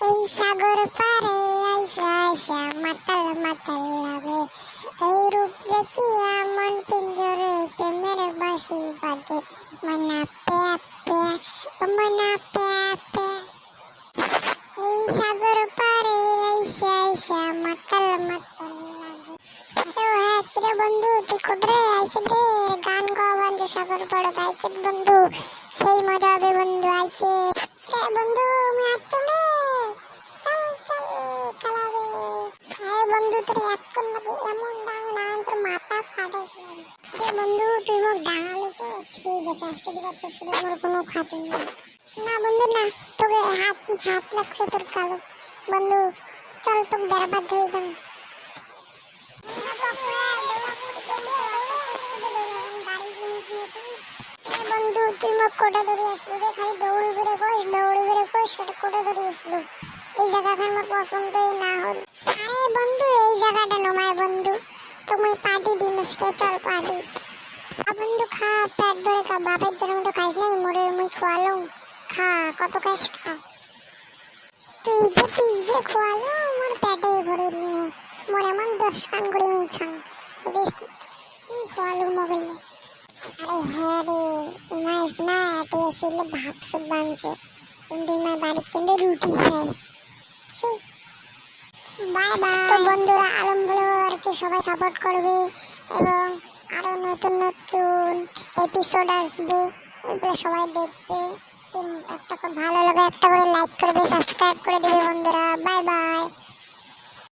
এই সাগর পারে আইসা আইসা মাতাল মাতাল লাগে, এই রূপ দেখিয়া মন পিঞ্জরে প্রেমের বাঁশি বাজে, মনা প্যা প্যা মনা প্যা প্যা। এই সাগর পারে আইসা আইসা মাতাল মাতাল লাগে। হ্যাঁ কিরে বন্ধু, তুই কোটরে আইসে দে গান গাওয়ান যে সাগর পাড়ে আইসে বন্ধু, সেই মজা হবে বন্ধু। আইসে বন্ধু আমি আসছি রে, চল চল খেলাবে। হ্যাঁ বন্ধু তোর এতক্ষণ লাগে এমন ডাং না তোর মাথা ফাটে। রে বন্ধু তুই মোক ডাঙালি তো ঠিক আছে, আজকে দিকে তোর সাথে আমার কোনো খাতে নেই। না বন্ধু না, তোকে হাত হাত লাগছে তোর কালো। বন্ধু চল তোকে বেড়াবার ধরে যান। বন্ধু তুই মোক কোটা ধরে আসলো রে, খালি দৌড়ি বেড়ে কই সেটা কোটা ধরে আসলো। এই জায়গাখান আমার পছন্দই না হল। আরে বন্ধু এই জায়গাটা নমায় বন্ধু, তুমি পার্টি দিন আজকে, চল পার্টি। বন্ধু খা পেট ভরে খা, বাপের জন্য তো খাইস নাই, মোরে মুই খোয়ালো খা, কত খাইস খা। তুই যে খোয়ালো আমার পেটে ভরে নিয়ে মোর এমন 10 কান করে নিয়ে খান। কি খোয়ালো মোবাইলে। আরে হ্যাঁ রে ইমাইস না এটি আসলে ভাবছে বানছে, কিন্তু ইমাই বাড়ির কেন্দ্রে রুটি খায়। Bye bye. তো বন্ধুরা আলম ব্লগারকে সবাই সাপোর্ট করবে এবং আরো নতুন নতুন এপিসোড আসবে, এগুলো সবাই দেখবে। একটা ভালো লাগে একটা করে লাইক করবে, সাবস্ক্রাইব করে দেবে বন্ধুরা। Bye bye.